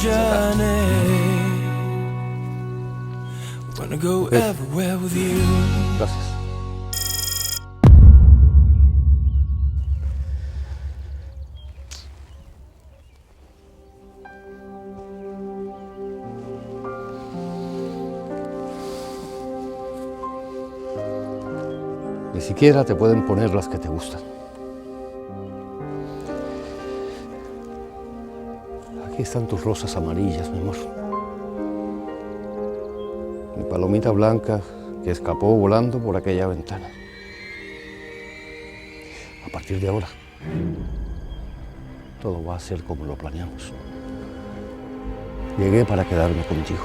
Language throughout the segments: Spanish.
journey. Wanna go everywhere with you. Gracias. Ni siquiera te pueden poner las que te gustan. Aquí están tus rosas amarillas, mi amor. Mi palomita blanca que escapó volando por aquella ventana. A partir de ahora, todo va a ser como lo planeamos. Llegué para quedarme contigo.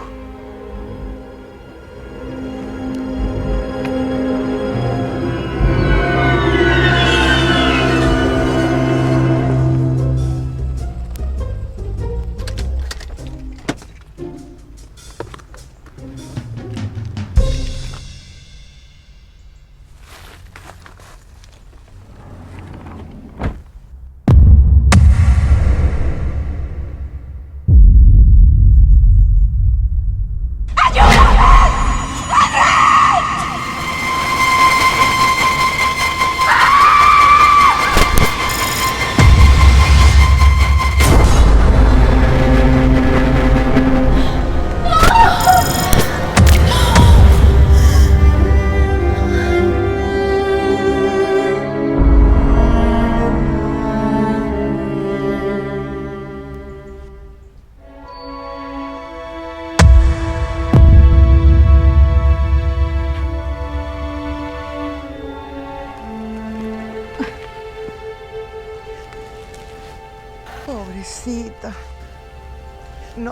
Pobrecita.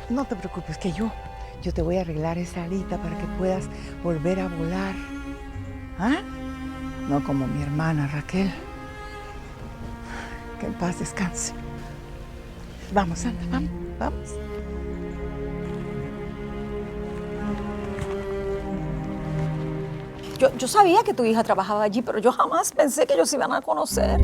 No te preocupes, que yo te voy a arreglar esa alita para que puedas volver a volar. ¿Ah? No como mi hermana Raquel. Que en paz descanse. Vamos, anda, vamos. Yo sabía que tu hija trabajaba allí, pero yo jamás pensé que ellos se iban a conocer.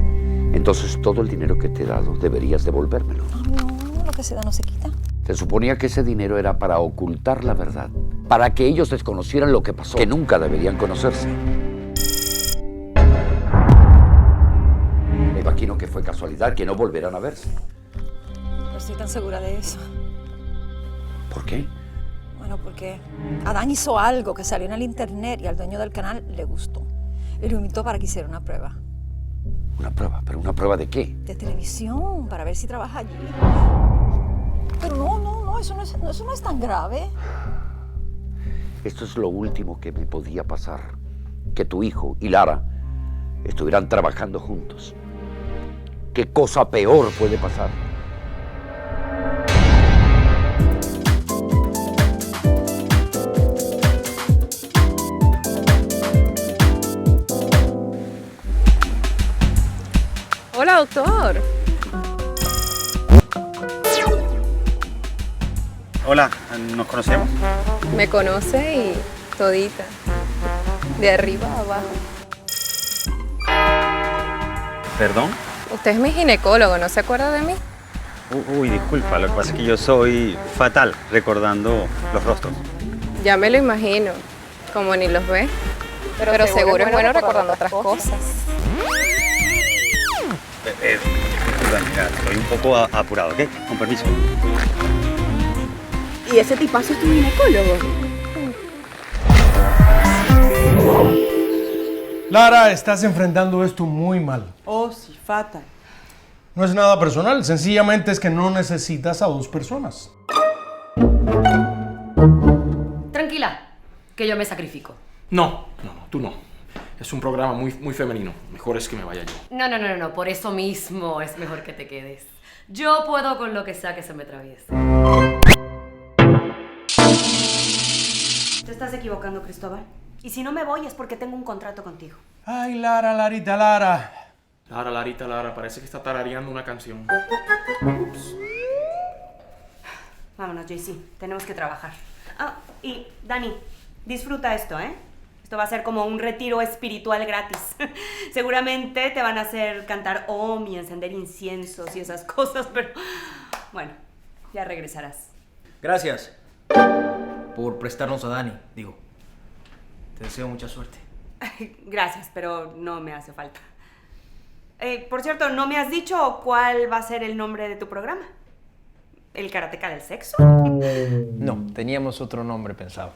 Entonces todo el dinero que te he dado deberías devolvérmelo. No, lo que se da no se quita. Se suponía que ese dinero era para ocultar la verdad, para que ellos desconocieran lo que pasó, que nunca deberían conocerse. Me imagino que fue casualidad, que no volverán a verse. No estoy tan segura de eso. ¿Por qué? Bueno, porque Adán hizo algo que salió en el internet y al dueño del canal le gustó. Y lo invitó para que hiciera una prueba. ¿Una prueba? ¿Pero una prueba de qué? De televisión, para ver si trabaja allí. Pero no, eso no es tan grave. Esto es lo último que me podía pasar. Que tu hijo y Lara estuvieran trabajando juntos. ¿Qué cosa peor puede pasar? Hola, doctor. Hola, ¿nos conocemos? Me conoce y todita. De arriba a abajo. ¿Perdón? Usted es mi ginecólogo, ¿no se acuerda de mí? Uy, disculpa, lo que pasa es que yo soy fatal recordando los rostros. Ya me lo imagino, como ni los ve. Pero seguro es bueno recordando otras cosas. Disculpa, mira, estoy un poco apurado, ¿ok? Con permiso. ¿Y ese tipazo es tu ginecólogo? Lara, estás enfrentando esto muy mal. Oh, sí, fatal. No es nada personal, sencillamente es que no necesitas a dos personas. Tranquila, que yo me sacrifico. No, tú no. Es un programa muy femenino. Mejor es que me vaya yo. No, por eso mismo es mejor que te quedes. Yo puedo con lo que sea que se me atraviese. Te estás equivocando, Cristóbal. Y si no me voy es porque tengo un contrato contigo. Ay, Lara, Larita, Lara. Lara, parece que está tarareando una canción. Ups. Vámonos, JC. Tenemos que trabajar. Ah, y Dani, disfruta esto, ¿eh? Esto va a ser como un retiro espiritual gratis. Seguramente te van a hacer cantar Om y encender inciensos y esas cosas, pero... Bueno, ya regresarás. Gracias por prestarnos a Dani, digo. Te deseo mucha suerte. Gracias, pero no me hace falta. Por cierto, ¿no me has dicho cuál va a ser el nombre de tu programa? ¿El karateca del sexo? No, teníamos otro nombre pensado.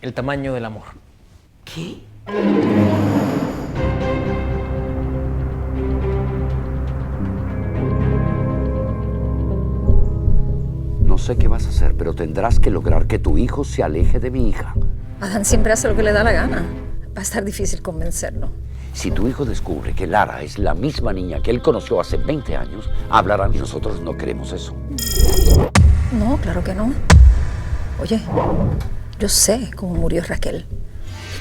El tamaño del amor. ¿Qué? No sé qué vas a hacer, pero tendrás que lograr que tu hijo se aleje de mi hija. Adán siempre hace lo que le da la gana. Va a estar difícil convencerlo. Si tu hijo descubre que Lara es la misma niña que él conoció hace 20 años, hablarán y nosotros no queremos eso. No, claro que no. Oye, yo sé cómo murió Raquel.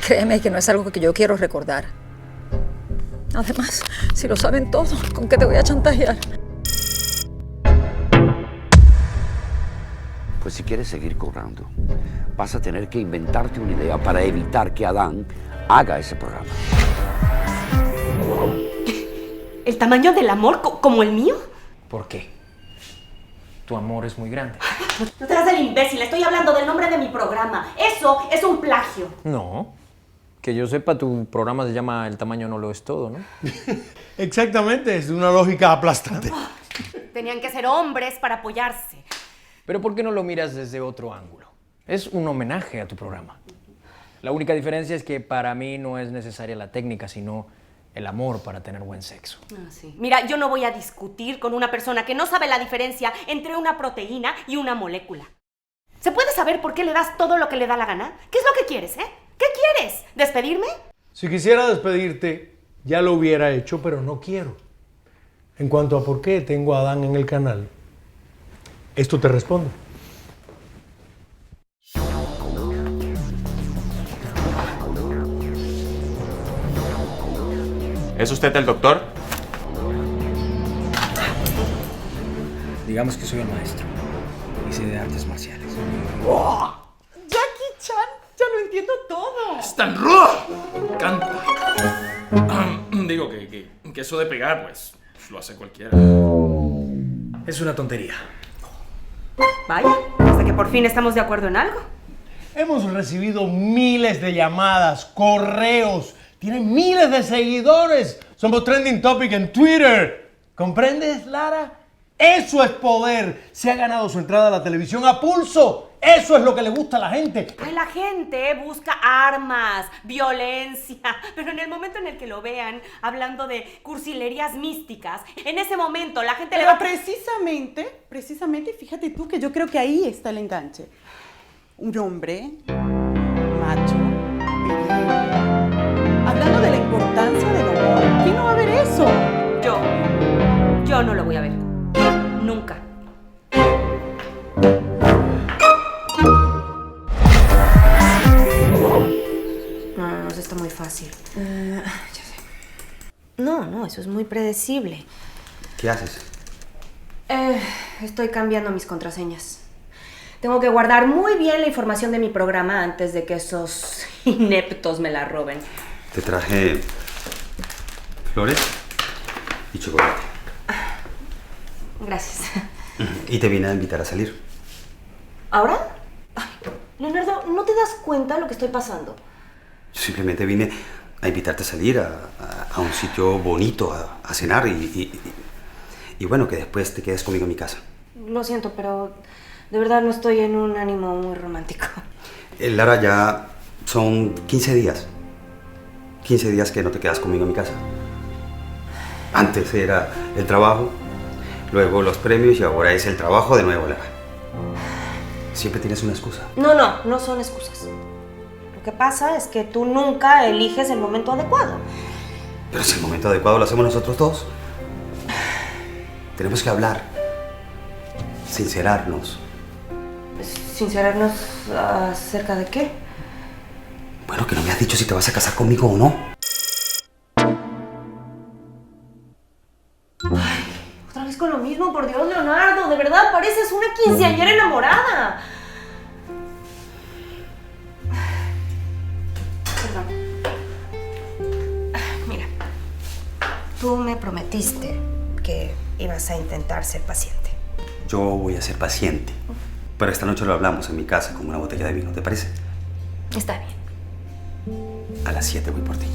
Créeme que no es algo que yo quiero recordar. Además, si lo saben todos, ¿con qué te voy a chantajear? Pues si quieres seguir cobrando, vas a tener que inventarte una idea para evitar que Adán haga ese programa. ¿El tamaño del amor como el mío? ¿Por qué? Tu amor es muy grande. No te hagas el imbécil, estoy hablando del nombre de mi programa. Eso es un plagio. No. Que yo sepa, tu programa se llama El tamaño no lo es todo, ¿no? Exactamente, es de una lógica aplastante. Tenían que ser hombres para apoyarse. Pero ¿por qué no lo miras desde otro ángulo? Es un homenaje a tu programa. La única diferencia es que para mí no es necesaria la técnica, sino el amor para tener buen sexo. Sí. Mira, yo no voy a discutir con una persona que no sabe la diferencia entre una proteína y una molécula. ¿Se puede saber por qué le das todo lo que le da la gana? ¿Qué es lo que quieres, ¿Qué quieres? ¿Despedirme? Si quisiera despedirte, ya lo hubiera hecho, pero no quiero. En cuanto a por qué tengo a Adán en el canal, esto te responde. ¿Es usted el doctor? Digamos que soy el maestro. Hice de artes marciales. ¡Oh! ¡Jackie Chan! ¡Ya lo entiendo todo! ¡Es tan rudo! Me encanta. Digo que eso de pegar, pues lo hace cualquiera. Es una tontería. Vaya, hasta que por fin estamos de acuerdo en algo. Hemos recibido miles de llamadas, correos, tienen miles de seguidores. Somos trending topic en Twitter. ¿Comprendes, Lara? Eso es poder. Se ha ganado su entrada a la televisión a pulso. Eso es lo que le gusta a la gente. Pues la gente busca armas, violencia, pero en el momento en el que lo vean hablando de cursilerías místicas, en ese momento la gente le va... Precisamente, fíjate tú que yo creo que ahí está el enganche. Un hombre, macho, viril, hablando de la importancia del amor. ¿Quién no va a ver eso? Yo no lo voy a ver. Nunca. No, eso está muy fácil. Ya sé. No, eso es muy predecible. ¿Qué haces? Estoy cambiando mis contraseñas. Tengo que guardar muy bien la información de mi programa antes de que esos ineptos me la roben. Te traje flores y chocolate. Gracias. Y te vine a invitar a salir. ¿Ahora? Ay, Leonardo, ¿no te das cuenta de lo que estoy pasando? Simplemente vine a invitarte a salir a un sitio bonito, a cenar y bueno, que después te quedes conmigo en mi casa. Lo siento, pero de verdad no estoy en un ánimo muy romántico. Lara, ya son 15 días. 15 días que no te quedas conmigo en mi casa. Antes era el trabajo, luego los premios y ahora es el trabajo de nuevo, Lara. Siempre tienes una excusa. No son excusas. Lo que pasa es que tú nunca eliges el momento adecuado. Pero si el momento adecuado lo hacemos nosotros dos. Tenemos que hablar. Sincerarnos. ¿Sincerarnos acerca de qué? Bueno, que no me has dicho si te vas a casar conmigo o no. Ay, otra vez con lo mismo, por Dios, Leonardo. De verdad, pareces una quinceañera enamorada. Perdón. Mira, tú me prometiste que ibas a intentar ser paciente. Yo voy a ser paciente. Pero esta noche lo hablamos en mi casa con una botella de vino, ¿te parece? Está bien. A las 7 voy por ti.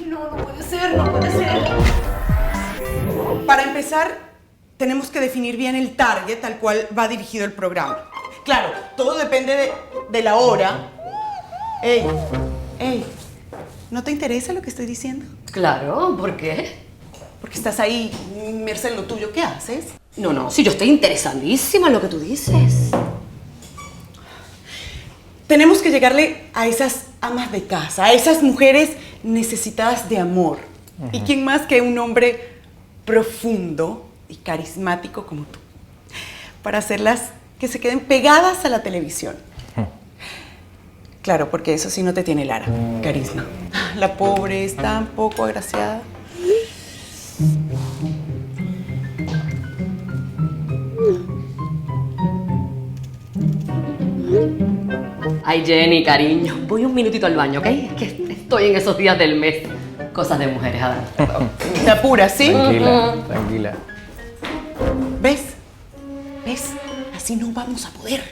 No puede ser, no puede ser. Para empezar, tenemos que definir bien el target al cual va dirigido el programa. Claro, todo depende de la hora. Ey, ¿no te interesa lo que estoy diciendo? Claro, ¿por qué? Porque estás ahí inmersa en lo tuyo. ¿Qué haces? No, si yo estoy interesadísima en lo que tú dices. Tenemos que llegarle a esas amas de casa, a esas mujeres necesitadas de amor. ¿Y quién más que un hombre profundo y carismático como tú? Para hacerlas que se queden pegadas a la televisión. Claro, porque eso sí no te tiene Lara, carisma. La pobre es tan poco agraciada. Ay, Jenny, cariño, voy un minutito al baño, ¿ok? Es que estoy en esos días del mes. Cosas de mujeres, Adán. Te apuras, ¿sí? Tranquila, tranquila. ¿Ves? Así no vamos a poder.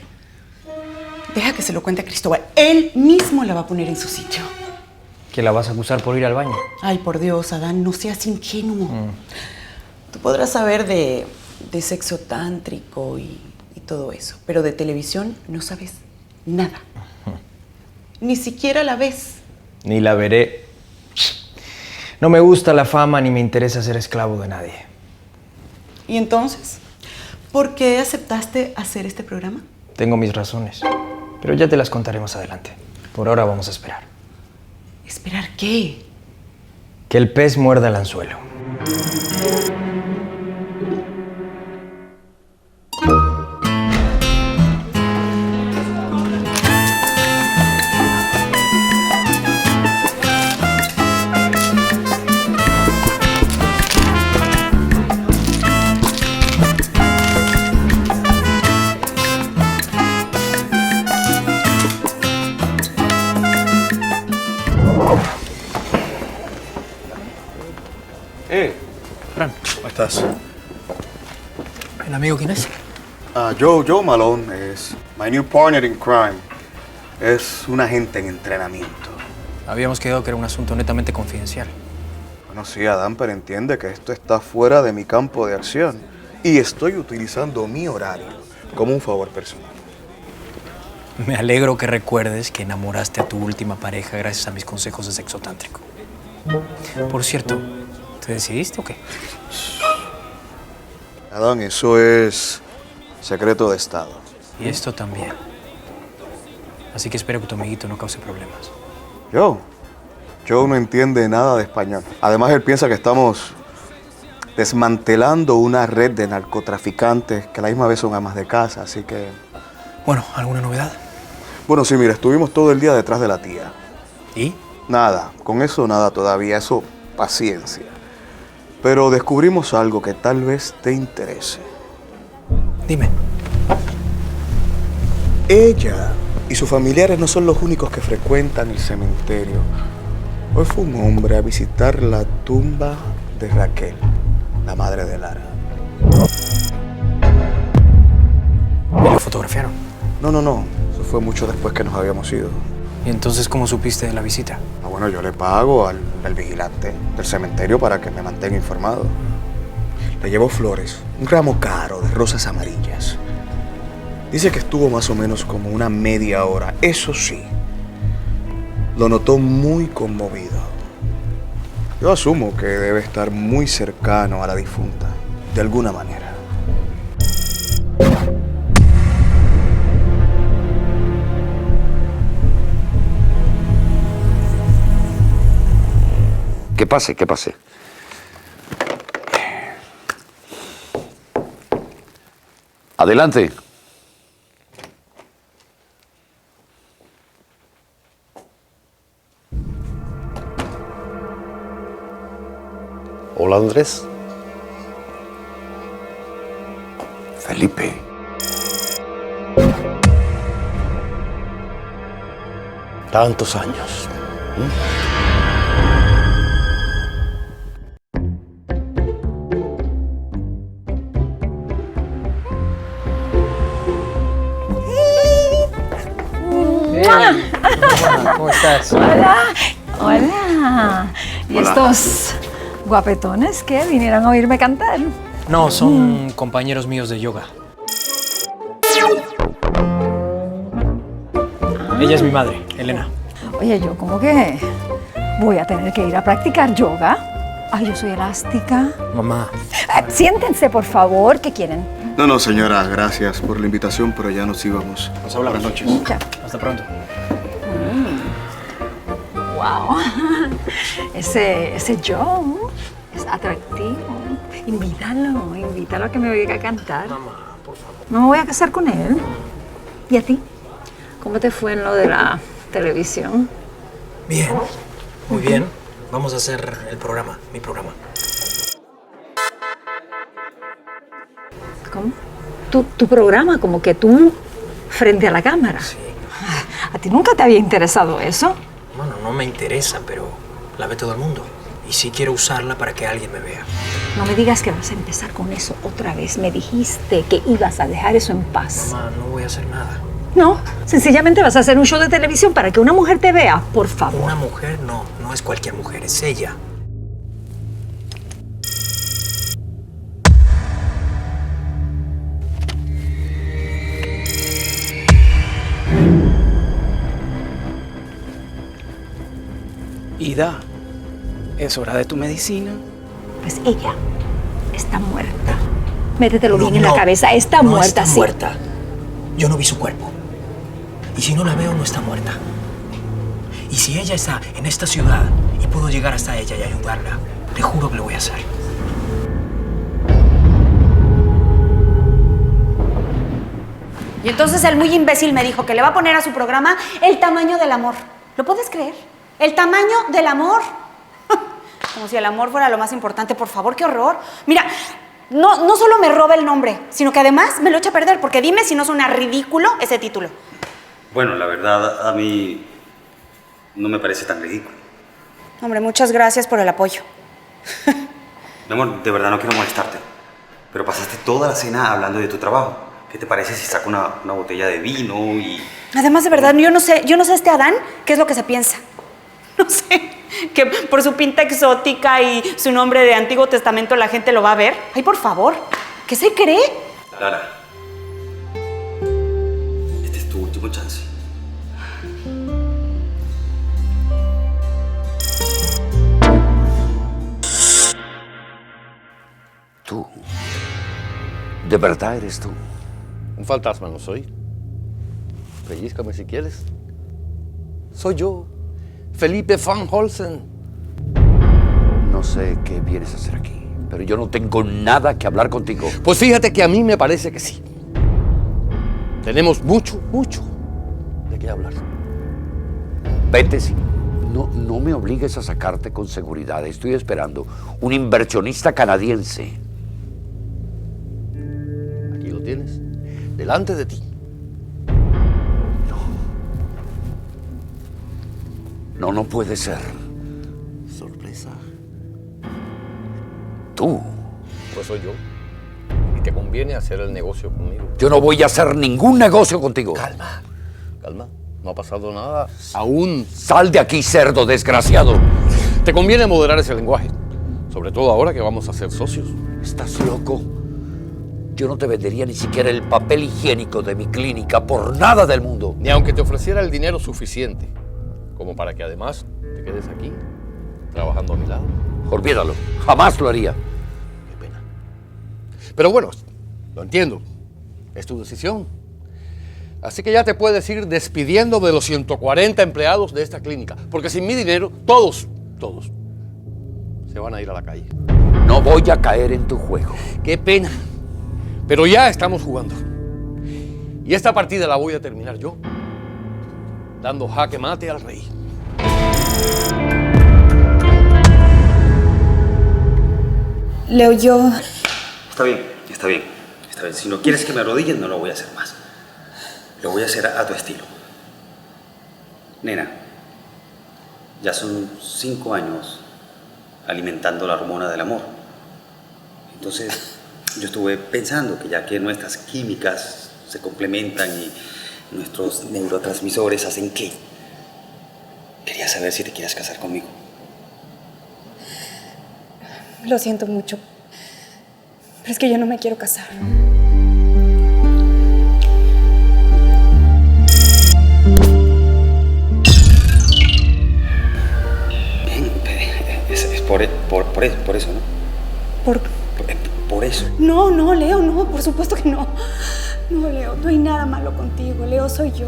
Deja que se lo cuente a Cristóbal. Él mismo la va a poner en su sitio. ¿Que la vas a acusar por ir al baño? Ay, por Dios, Adán, no seas ingenuo. Tú podrás saber de sexo tántrico y todo eso, pero de televisión no sabes nada. Ni siquiera la ves. Ni la veré. No me gusta la fama ni me interesa ser esclavo de nadie. ¿Y entonces? ¿Por qué aceptaste hacer este programa? Tengo mis razones, pero ya te las contaré más adelante. Por ahora vamos a esperar. ¿Esperar qué? Que el pez muerda el anzuelo. Fran, ¿cómo estás? ¿El amigo quién es? Joe Malone es my new partner in crime. Es un agente en entrenamiento. Habíamos quedado que era un asunto netamente confidencial. Bueno, sí, Adán, pero entiende que esto está fuera de mi campo de acción. Y estoy utilizando mi horario como un favor personal. Me alegro que recuerdes que enamoraste a tu última pareja gracias a mis consejos de sexo tántrico. Por cierto, ¿te decidiste o qué? Adán, eso es secreto de Estado. Y esto también. Así que espero que tu amiguito no cause problemas. Joe no entiende nada de español. Además, él piensa que estamos desmantelando una red de narcotraficantes que a la misma vez son amas de casa, así que... Bueno, ¿alguna novedad? Bueno, sí, mira, estuvimos todo el día detrás de la tía. ¿Y? Nada, con eso nada todavía, eso paciencia. Pero descubrimos algo que tal vez te interese. Dime. Ella y sus familiares no son los únicos que frecuentan el cementerio. Hoy fue un hombre a visitar la tumba de Raquel, la madre de Lara. ¿Y lo fotografiaron? No. Eso fue mucho después que nos habíamos ido. ¿Y entonces cómo supiste de la visita? Bueno, yo le pago al vigilante del cementerio para que me mantenga informado. Le llevo flores, un ramo caro de rosas amarillas. Dice que estuvo más o menos como una media hora. Eso sí, lo notó muy conmovido. Yo asumo que debe estar muy cercano a la difunta, de alguna manera. Que pase, que pase. Adelante. Hola, Andrés. Felipe. Tantos años. ¿Cómo estás? Hola. Hola. ¿Y estos guapetones qué? ¿Vinieron a oírme cantar? No, son compañeros míos de yoga. Ella es mi madre, Elena. Oye, yo como que voy a tener que ir a practicar yoga. Ay, yo soy elástica. Mamá. Siéntense, por favor. ¿Qué quieren? No, señora, gracias por la invitación, pero ya nos íbamos. Nos hablamos. Buenas noches. Ya. Hasta pronto. Wow. Ese Joe es atractivo. Invítalo a que me oiga cantar. Mamá, por favor. No me voy a casar con él. ¿Y a ti? ¿Cómo te fue en lo de la televisión? Bien, muy bien. Vamos a hacer el programa, mi programa. ¿Cómo? ¿Tu programa? Como que tú frente a la cámara. Sí. ¿A ti nunca te había interesado eso? Bueno, no me interesa, pero la ve todo el mundo. Y sí quiero usarla para que alguien me vea. No me digas que vas a empezar con eso otra vez. Me dijiste que ibas a dejar eso en paz. Mamá, no voy a hacer nada. No, sencillamente vas a hacer un show de televisión para que una mujer te vea, por favor. Una mujer no es cualquier mujer, es ella. Ida, ¿es hora de tu medicina? Pues ella está muerta. Métetelo bien en la cabeza, está muerta, está muerta. Yo no vi su cuerpo. Y si no la veo, no está muerta. Y si ella está en esta ciudad y puedo llegar hasta ella y ayudarla, te juro que lo voy a hacer. Y entonces el muy imbécil me dijo que le va a poner a su programa El tamaño del amor. ¿Lo puedes creer? El tamaño del amor. Como si el amor fuera lo más importante. Por favor, qué horror. Mira, no solo me roba el nombre, sino que además me lo echa a perder, porque dime si no suena ridículo ese título. Bueno, la verdad, a mí no me parece tan ridículo. Hombre, muchas gracias por el apoyo. Mi amor, de verdad no quiero molestarte, pero pasaste toda la cena hablando de tu trabajo. ¿Qué te parece si saco una botella de vino y...? Además, de verdad, yo no sé este Adán, ¿qué es lo que se piensa? No sé, que por su pinta exótica y su nombre de Antiguo Testamento la gente lo va a ver. Ay, por favor, ¿qué se cree? Lara, este es tu último chance. Tú, ¿de verdad eres tú? Un fantasma no soy. Pellízcame si quieres. Soy yo, Felipe Van Holsen. No sé qué vienes a hacer aquí, pero yo no tengo nada que hablar contigo. Pues fíjate que a mí me parece que sí. Tenemos mucho de qué hablar. Vete, sí. No me obligues a sacarte con seguridad. Estoy esperando un inversionista canadiense. Aquí lo tienes, delante de ti. No puede ser. Sorpresa. ¿Tú? Pues soy yo. Y te conviene hacer el negocio conmigo. Yo no voy a hacer ningún negocio contigo. Calma. No ha pasado nada. Aún. Sal de aquí, cerdo desgraciado. Te conviene moderar ese lenguaje. Sobre todo ahora que vamos a ser socios. ¿Estás loco? Yo no te vendería ni siquiera el papel higiénico de mi clínica por nada del mundo. Ni aunque te ofreciera el dinero suficiente como para que además te quedes aquí, trabajando a mi lado. Olvídalo. Jamás lo haría. Qué pena. Pero bueno, lo entiendo. Es tu decisión. Así que ya te puedes ir despidiendo de los 140 empleados de esta clínica. Porque sin mi dinero, todos se van a ir a la calle. No voy a caer en tu juego. Qué pena. Pero ya estamos jugando. Y esta partida la voy a terminar yo, dando jaque mate al rey. Leo, yo... Está bien. Si no quieres que me arrodille, no lo voy a hacer más. Lo voy a hacer a tu estilo. Nena, Ya son 5 años alimentando la hormona del amor. Entonces, yo estuve pensando que ya que nuestras químicas se complementan y nuestros neurotransmisores hacen clic, quería saber si te quieres casar conmigo. Lo siento mucho, pero es que yo no me quiero casar. Por eso, ¿no? Por eso. No, no, Leo, no, por supuesto que no. No, Leo, no hay nada malo contigo. Leo, soy yo.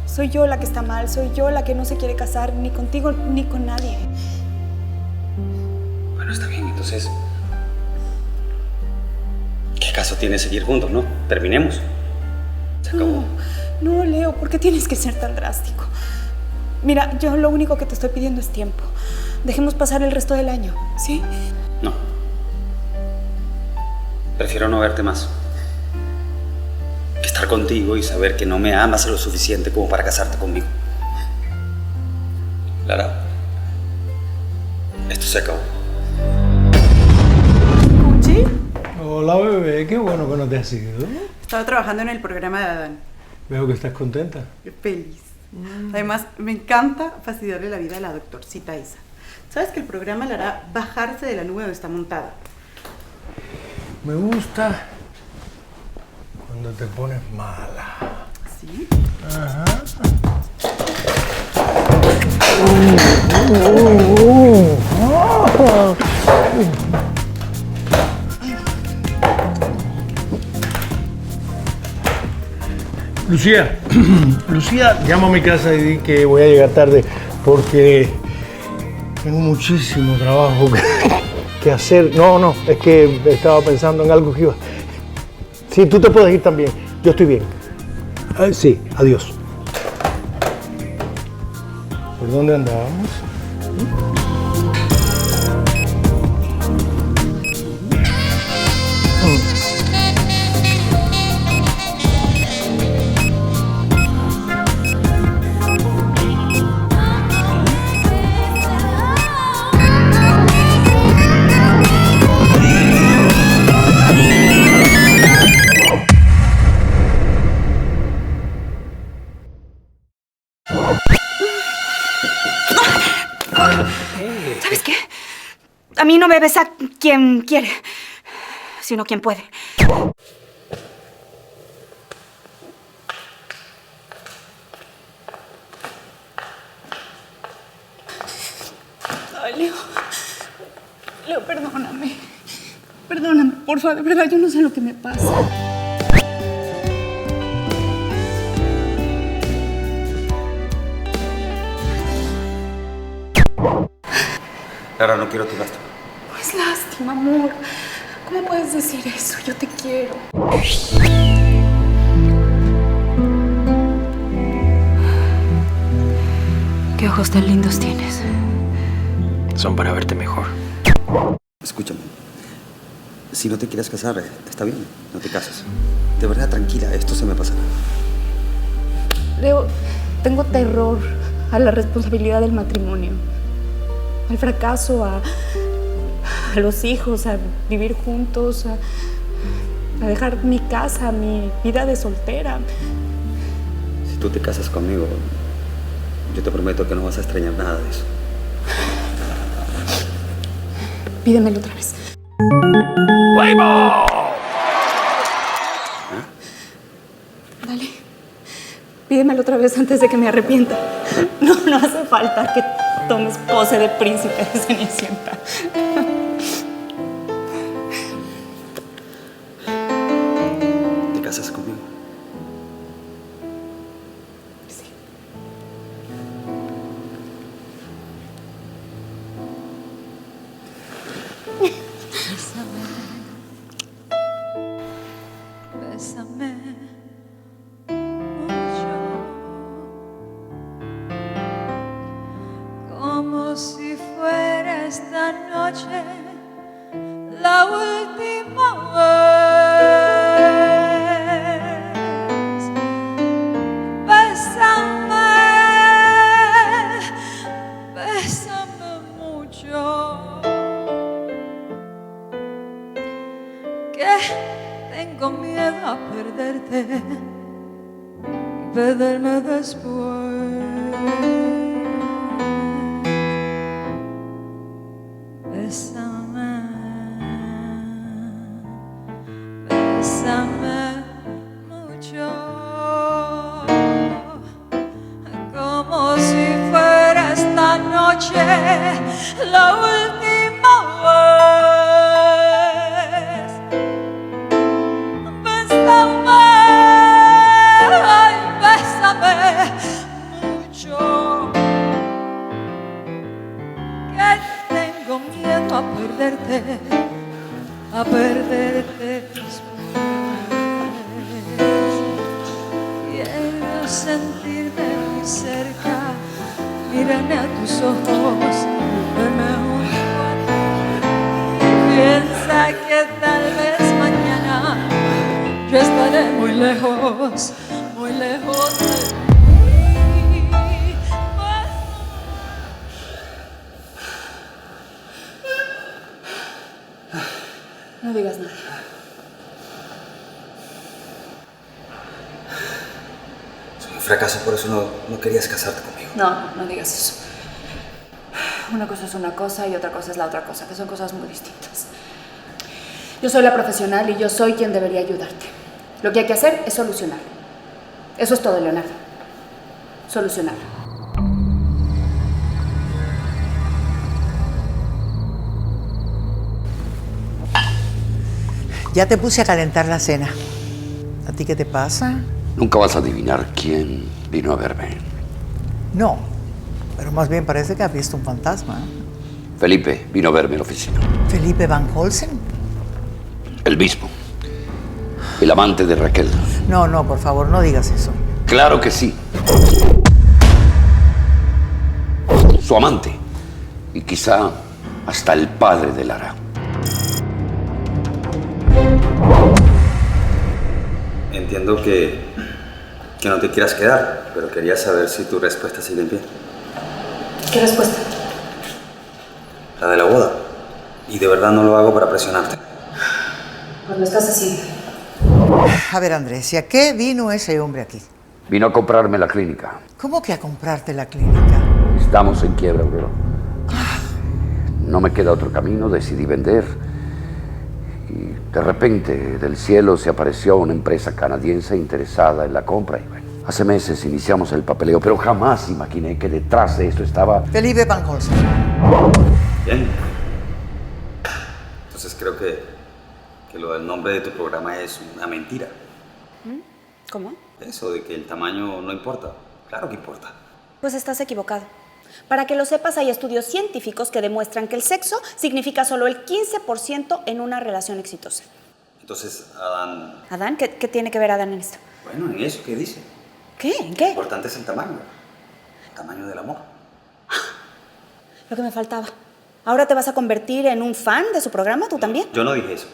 Soy yo la que está mal, soy yo la que no se quiere casar ni contigo ni con nadie. Bueno, está bien, entonces... ¿Qué caso tiene seguir juntos, no? Terminemos. Se acabó. No, Leo, ¿por qué tienes que ser tan drástico? Mira, yo lo único que te estoy pidiendo es tiempo. Dejemos pasar el resto del año, ¿sí? No. Prefiero no verte más. Que estar contigo y saber que no me amas lo suficiente como para casarte conmigo. Lara, esto se acabó. ¿Sí? Hola, bebé. Qué bueno que no te has ido. Estaba trabajando en el programa de Adán. Veo que estás contenta. Feliz. Además, me encanta fastidiarle la vida a la doctorcita Isa. ¿Sabes que el programa le hará bajarse de la nube donde está montada? Me gusta cuando te pones mala. ¿Sí? Ajá. Lucía, Lucía, llama a mi casa y di que voy a llegar tarde porque tengo muchísimo trabajo que hacer. No, es que estaba pensando en algo que iba. Sí, tú te puedes ir también. Yo estoy bien. Sí, adiós. ¿Por dónde andábamos? ¿Sabes qué? A mí no me besa quien quiere, sino quien puede. Ay, Leo. Leo, perdóname. Perdóname, porfa, de verdad, yo no sé lo que me pasa. Lara, no quiero tu lástima. No es lástima, amor. ¿Cómo puedes decir eso? Yo te quiero. ¿Qué ojos tan lindos tienes? Son para verte mejor. Escúchame. Si no te quieres casar, está bien. No te cases. De verdad, tranquila. Esto se me pasará. Leo, tengo terror a la responsabilidad del matrimonio. Al fracaso, a los hijos, a vivir juntos, a dejar mi casa, mi vida de soltera. Si tú te casas conmigo, yo te prometo que no vas a extrañar nada de eso. Pídemelo otra vez. ¡Weibo! Dale. Pídemelo otra vez antes de que me arrepienta. No hace falta que tomes pose de príncipe de Cenicienta. ¿Te casas conmigo? Sí. Bésame mucho, como si fuera esta noche la última vez. Bésame verme después. Bésame, bésame mucho, como si fuera esta noche la última vez. Bésame, ay, bésame mucho, que tengo miedo a perderte después. Quiero sentirme muy cerca, mírame a tus ojos, verme junto a ti. Piensa que tal vez mañana yo estaré muy lejos de ti. No digas nada. Soy un fracaso, por eso no querías casarte conmigo. No digas eso. Una cosa es una cosa y otra cosa es la otra cosa, que son cosas muy distintas. Yo soy la profesional y yo soy quien debería ayudarte. Lo que hay que hacer es solucionar. Eso es todo, Leonardo. Solucionar. Ya te puse a calentar la cena. ¿A ti qué te pasa? Nunca vas a adivinar quién vino a verme. No, pero más bien parece que has visto un fantasma. Felipe vino a verme en la oficina. ¿Felipe Van Holsen? El mismo. El amante de Raquel. No, por favor, no digas eso. Claro que sí. Su amante. Y quizá hasta el padre de Lara. Entiendo que no te quieras quedar, pero quería saber si tu respuesta sigue en pie. ¿Qué respuesta? La de la boda. Y de verdad no lo hago para presionarte. Pues lo estás haciendo. A ver, Andrés, ¿y a qué vino ese hombre aquí? Vino a comprarme la clínica. ¿Cómo que a comprarte la clínica? Estamos en quiebra, Aurora. No me queda otro camino, decidí vender. Y de repente del cielo se apareció una empresa canadiense interesada en la compra. Y bueno, hace meses iniciamos el papeleo, pero jamás imaginé que detrás de esto estaba... Felipe Van Holsen. Bien. Entonces creo que lo del nombre de tu programa es una mentira. ¿Cómo? Eso de que el tamaño no importa. Claro que importa. Pues estás equivocado. Para que lo sepas, hay estudios científicos que demuestran que el sexo significa solo el 15% en una relación exitosa. Entonces, Adán... ¿Adán? ¿Qué tiene que ver Adán en esto? Bueno, en eso, ¿qué dice? ¿Qué? ¿En qué? Lo importante es el tamaño. El tamaño del amor. Lo que me faltaba. ¿Ahora te vas a convertir en un fan de su programa, tú también? Yo no dije eso.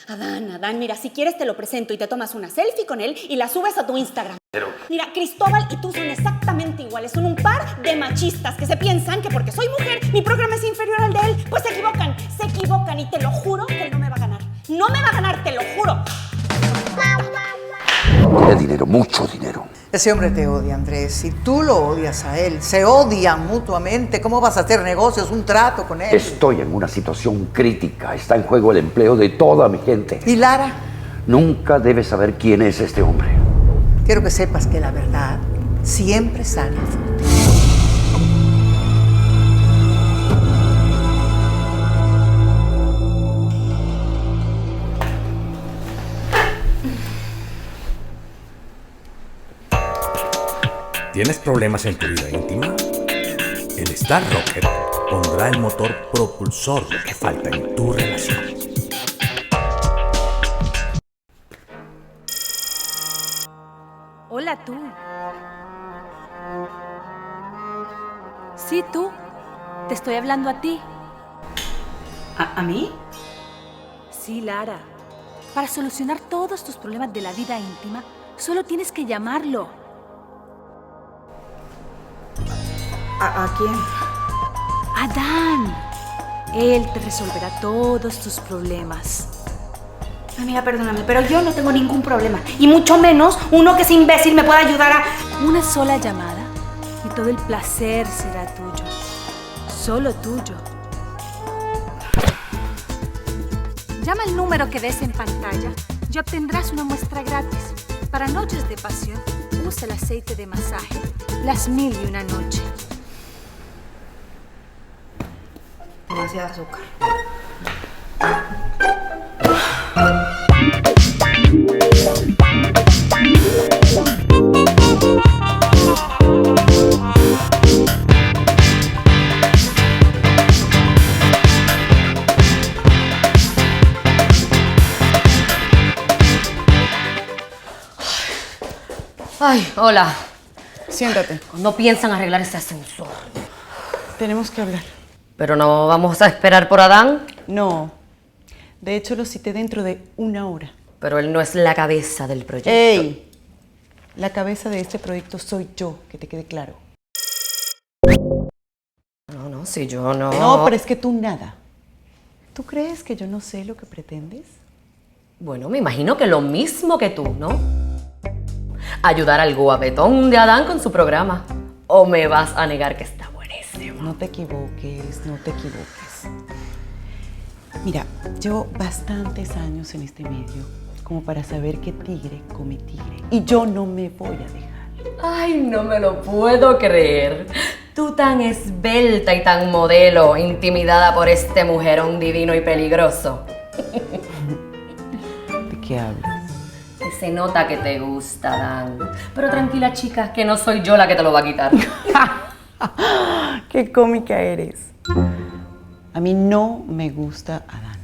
Adán, mira, si quieres te lo presento y te tomas una selfie con él y la subes a tu Instagram. Pero... Mira, Cristóbal y tú son exactamente iguales. Son un par de machistas que se piensan que porque soy mujer, mi programa es inferior al de él. Pues se equivocan y te lo juro que él no me va a ganar. No me va a ganar, te lo juro. Tiene dinero, mucho dinero. Ese hombre te odia, Andrés. Si tú lo odias a él, se odian mutuamente. ¿Cómo vas a hacer negocios, un trato con él? Estoy en una situación crítica. Está en juego el empleo de toda mi gente. ¿Y Lara? Nunca debes saber quién es este hombre. Quiero que sepas que la verdad siempre sale a flote. ¿Tienes problemas en tu vida íntima? El Star Rocket pondrá el motor propulsor que falta en tu relación. Hola tú. Sí, tú. Te estoy hablando a ti. ¿A mí? Sí, Lara. Para solucionar todos tus problemas de la vida íntima, solo tienes que llamarlo. ¿A quién? Adán. Él te resolverá todos tus problemas. Ay, mira, perdóname, pero yo no tengo ningún problema. Y mucho menos uno que es imbécil me pueda ayudar a... Una sola llamada y todo el placer será tuyo. Solo tuyo. Llama al número que ves en pantalla y obtendrás una muestra gratis. Para noches de pasión, usa el aceite de masaje. Las 1001 noche. Demasiado azúcar. Ay, hola. Siéntate. ¿Cuándo piensan arreglar ese ascensor? Tenemos que hablar. ¿Pero no vamos a esperar por Adán? No. De hecho, lo cité dentro de 1 hora. Pero él no es la cabeza del proyecto. ¡Ey! La cabeza de este proyecto soy yo, que te quede claro. No, si yo no... No, pero es que tú nada. ¿Tú crees que yo no sé lo que pretendes? Bueno, me imagino que lo mismo que tú, ¿no? Ayudar al guapetón de Adán con su programa. ¿O me vas a negar que está buenísimo? No te equivoques, no te equivoques. Mira, llevo bastantes años en este medio como para saber que tigre come tigre. Y yo no me voy a dejar. Ay, no me lo puedo creer. Tú tan esbelta y tan modelo, intimidada por este mujerón divino y peligroso. ¿De qué hablas? Que se nota que te gusta, Dan. Pero tranquila, chica, que no soy yo la que te lo va a quitar. ¡Qué cómica eres! A mí no me gusta Adán.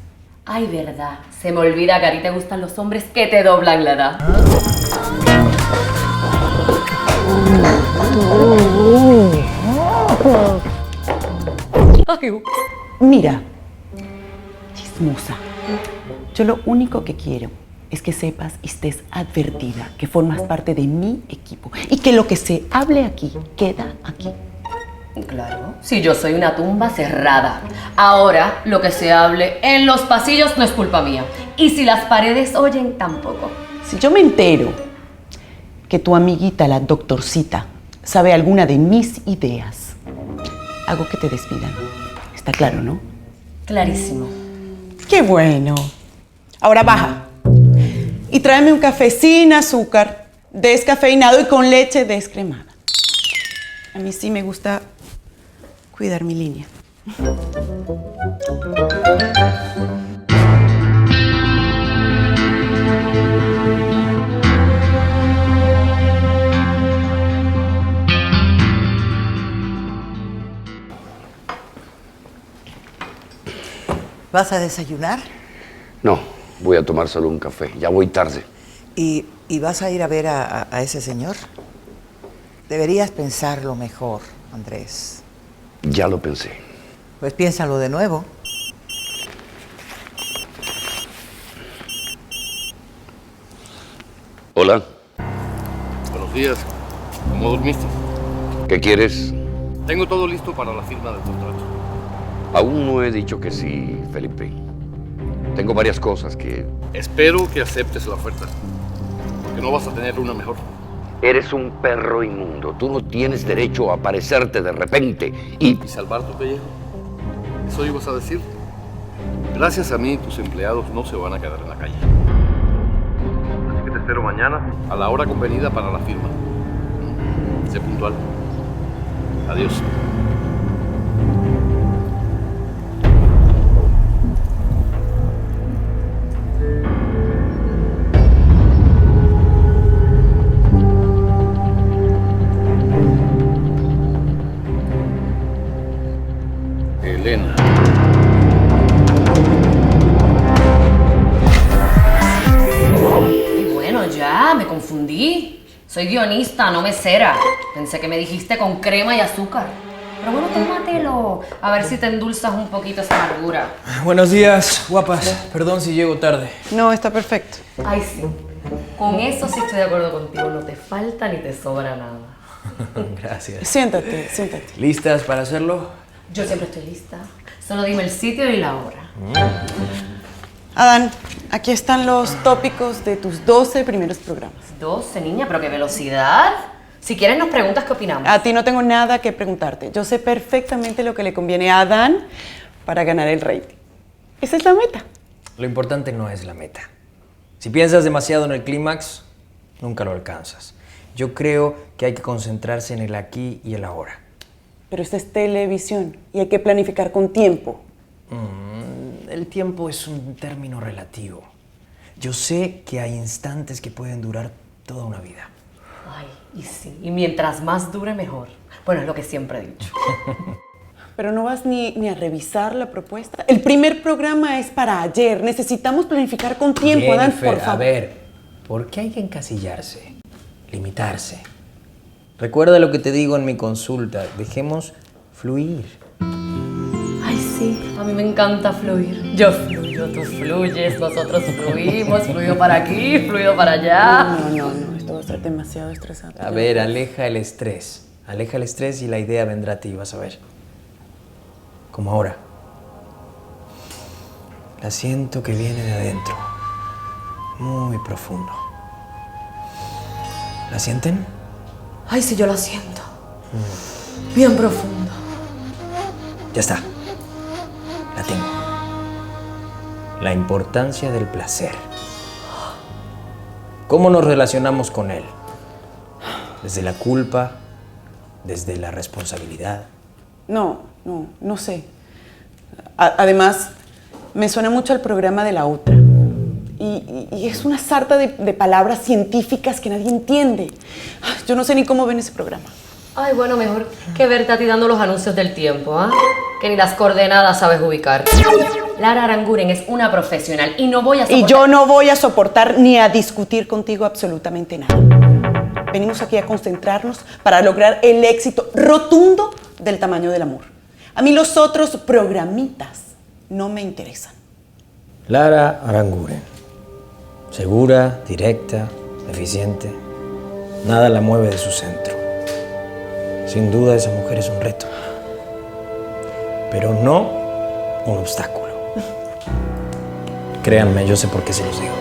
Ay, verdad. Se me olvida que a ti te gustan los hombres que te doblan la edad. Ay, mira, chismosa. Yo lo único que quiero es que sepas y estés advertida que formas parte de mi equipo y que lo que se hable aquí queda aquí. Claro, si yo soy una tumba cerrada. Ahora, lo que se hable en los pasillos no es culpa mía. Y si las paredes oyen, tampoco. Si yo me entero que tu amiguita, la doctorcita, sabe alguna de mis ideas, hago que te despidan. Está claro, ¿no? Clarísimo. ¡Qué bueno! Ahora baja y tráeme un café sin azúcar, descafeinado y con leche descremada. A mí sí me gusta cuidar mi línea. ¿Vas a desayunar? No, voy a tomar solo un café. Ya voy tarde. ¿Y vas a ir a ver a ese señor? Deberías pensarlo mejor, Andrés. Ya lo pensé. Pues piénsalo de nuevo. Hola. Buenos días. ¿Cómo dormiste? ¿Qué quieres? Tengo todo listo para la firma del contrato. Aún no he dicho que sí, Felipe. Tengo varias cosas que... Espero que aceptes la oferta. Que no vas a tener una mejor. Eres un perro inmundo. Tú no tienes derecho a aparecerte de repente ¿Y salvar tu pellejo? ¿Eso ibas a decir? Gracias a mí, tus empleados no se van a quedar en la calle. Así que te espero mañana a la hora convenida para la firma. Sé puntual. Adiós. Elena. Y bueno, ya, me confundí. Soy guionista, no mesera. Pensé que me dijiste con crema y azúcar. Pero bueno, tómatelo. A ver si te endulzas un poquito esa amargura. Buenos días, guapas. Perdón si llego tarde. No, está perfecto. Ay, sí. Con eso sí estoy de acuerdo contigo. No te falta ni te sobra nada. Gracias. Siéntate, siéntate. ¿Listas para hacerlo? Yo siempre estoy lista. Solo dime el sitio y la hora. Adán, Aquí están los tópicos de tus 12 primeros programas. 12, niña, pero qué velocidad. Si quieres nos preguntas qué opinamos. A ti no tengo nada que preguntarte. Yo sé perfectamente lo que le conviene a Adán para ganar el rating. Esa es la meta. Lo importante no es la meta. Si piensas demasiado en el clímax, nunca lo alcanzas. Yo creo que hay que concentrarse en el aquí y el ahora. Pero esta es televisión y hay que planificar con tiempo. El tiempo es un término relativo. Yo sé que hay instantes que pueden durar toda una vida. Ay, y sí. Y mientras más dure, mejor. Bueno, es lo que siempre he dicho. Pero no vas ni a revisar la propuesta. El primer programa es para ayer. Necesitamos planificar con tiempo, Adán, Jennifer, por favor. a ver, ¿por qué hay que encasillarse? Limitarse. Recuerda lo que te digo en mi consulta. Dejemos fluir. Ay, sí, a mí me encanta fluir. Yo fluyo, tú fluyes, nosotros fluimos, fluido para aquí, fluido para allá. No, esto va a estar demasiado estresante. A ver, aleja el estrés. Aleja el estrés y la idea vendrá a ti, vas a ver. Como ahora. La siento que viene de adentro. Muy profundo. ¿La sienten? Ay, sí, yo la siento. Bien profundo. Ya está. La tengo. La importancia del placer. ¿Cómo nos relacionamos con él? Desde la culpa, desde la responsabilidad. No sé. Además, me suena mucho al programa de la otra. Y es una sarta de palabras científicas que nadie entiende. Ay, yo no sé ni cómo ven ese programa. Ay, bueno, mejor que verte a ti dando los anuncios del tiempo, ¿ah? Que ni las coordenadas sabes ubicar. Lara Aranguren es una profesional y no voy a soportar... Y yo no voy a soportar ni a discutir contigo absolutamente nada. Venimos aquí a concentrarnos para lograr el éxito rotundo del tamaño del amor. A mí los otros programitas no me interesan. Lara Aranguren. Segura, directa, eficiente. Nada la mueve de su centro. Sin duda esa mujer es un reto. Pero no un obstáculo. Créanme, yo sé por qué se los digo.